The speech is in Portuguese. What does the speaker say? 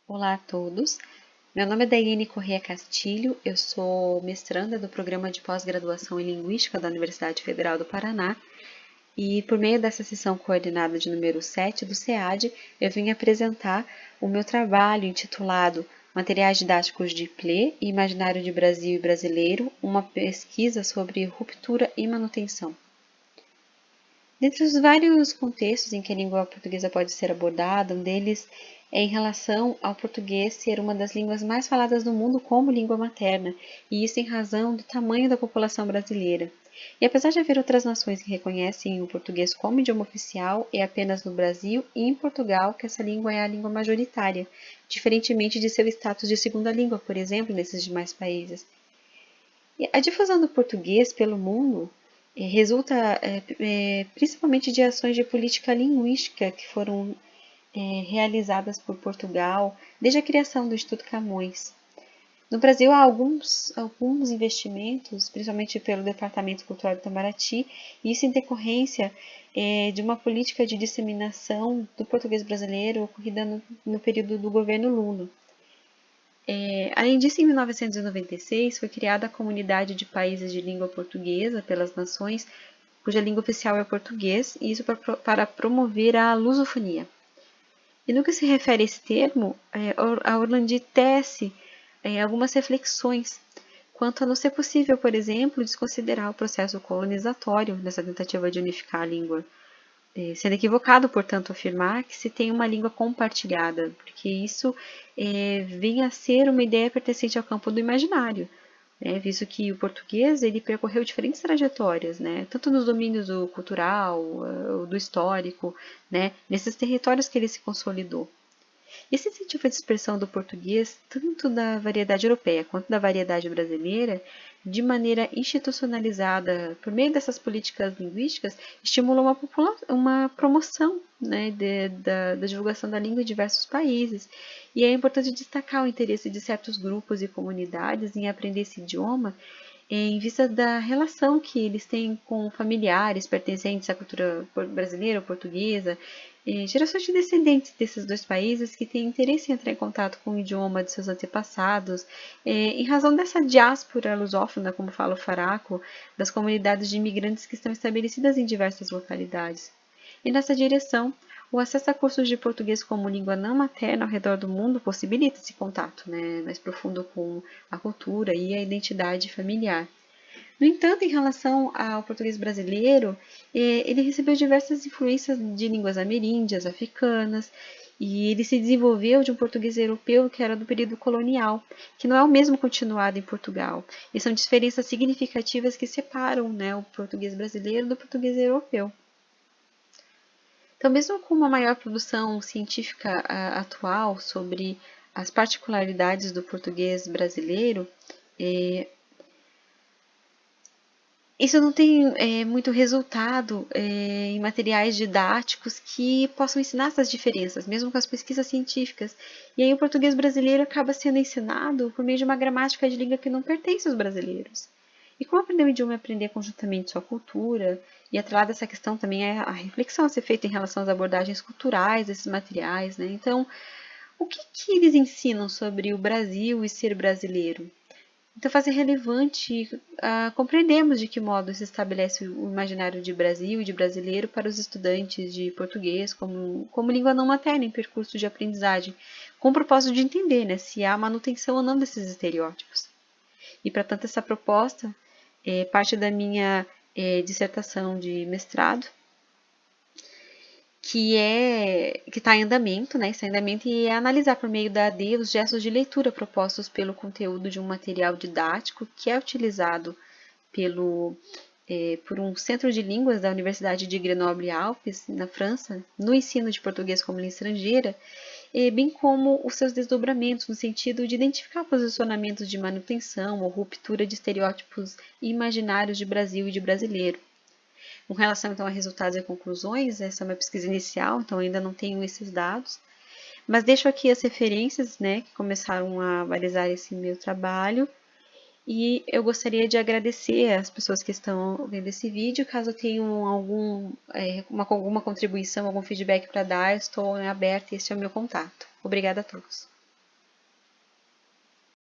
Olá a todos, meu nome é Daiane Corrêa Castilho, eu sou mestranda do Programa de Pós-Graduação em Linguística da Universidade Federal do Paraná e por meio dessa sessão coordenada de número 7 do SEAD, eu vim apresentar o meu trabalho intitulado Materiais Didáticos de PLE e Imaginário de Brasil e Brasileiro, uma pesquisa sobre ruptura e manutenção. Dentre os vários contextos em que a língua portuguesa pode ser abordada, um deles é em relação ao português ser uma das línguas mais faladas do mundo como língua materna, e isso em razão do tamanho da população brasileira. E apesar de haver outras nações que reconhecem o português como idioma oficial, é apenas no Brasil e em Portugal que essa língua é a língua majoritária, diferentemente de seu status de segunda língua, por exemplo, nesses demais países. E a difusão do português pelo mundo resulta principalmente de ações de política linguística que foram realizadas por Portugal desde a criação do Instituto Camões. No Brasil há alguns investimentos, principalmente pelo Departamento Cultural do Itamaraty, e isso em decorrência de uma política de disseminação do português brasileiro ocorrida no período do governo Lula. Além disso, em 1996, foi criada a Comunidade de Países de Língua Portuguesa pelas nações cuja língua oficial é o português, e isso para promover a lusofonia. E no que se refere a esse termo, a Orlandi tece algumas reflexões quanto a não ser possível, por exemplo, desconsiderar o processo colonizatório nessa tentativa de unificar a língua, sendo equivocado, portanto, afirmar que se tem uma língua compartilhada, porque isso vem a ser uma ideia pertencente ao campo do imaginário, visto que o português ele percorreu diferentes trajetórias, tanto nos domínios do cultural, do histórico, nesses territórios que ele se consolidou. Esse incentivo à dispersão do português, tanto da variedade europeia quanto da variedade brasileira, de maneira institucionalizada por meio dessas políticas linguísticas, estimula uma promoção da divulgação da língua em diversos países. E é importante destacar o interesse de certos grupos e comunidades em aprender esse idioma em vista da relação que eles têm com familiares pertencentes à cultura brasileira ou portuguesa, gerações de descendentes desses dois países que têm interesse em entrar em contato com o idioma de seus antepassados, em razão dessa diáspora lusófona, como fala o Faraco, das comunidades de imigrantes que estão estabelecidas em diversas localidades. E nessa direção, o acesso a cursos de português como língua não materna ao redor do mundo possibilita esse contato mais profundo com a cultura e a identidade familiar. No entanto, em relação ao português brasileiro, ele recebeu diversas influências de línguas ameríndias, africanas, e ele se desenvolveu de um português europeu que era do período colonial, que não é o mesmo continuado em Portugal. E são diferenças significativas que separam o português brasileiro do português europeu. Então, mesmo com uma maior produção científica atual sobre as particularidades do português brasileiro, isso não tem muito resultado em materiais didáticos que possam ensinar essas diferenças, mesmo com as pesquisas científicas. E aí o português brasileiro acaba sendo ensinado por meio de uma gramática de língua que não pertence aos brasileiros. E como aprender um idioma é aprender conjuntamente sua cultura, e atrelada essa questão também é a reflexão a ser feita em relação às abordagens culturais desses materiais. Então, o que eles ensinam sobre o Brasil e ser brasileiro? Então, faz ser relevante compreendermos de que modo se estabelece o imaginário de Brasil e de brasileiro para os estudantes de português como língua não materna em percurso de aprendizagem, com o propósito de entender se há manutenção ou não desses estereótipos. E, para tanto, essa proposta parte da minha dissertação de mestrado, que está em andamento, está em andamento, e é analisar por meio da AD os gestos de leitura propostos pelo conteúdo de um material didático que é utilizado por um centro de línguas da Universidade de Grenoble-Alpes, na França, no ensino de português como língua estrangeira, bem como os seus desdobramentos no sentido de identificar posicionamentos de manutenção ou ruptura de estereótipos imaginários de Brasil e de brasileiro. Com relação, então, a resultados e conclusões, essa é uma pesquisa inicial, então ainda não tenho esses dados, mas deixo aqui as referências, que começaram a balizar esse meu trabalho, e eu gostaria de agradecer às pessoas que estão vendo esse vídeo. Caso tenham alguma contribuição, algum feedback para dar, estou aberta e esse é o meu contato. Obrigada a todos.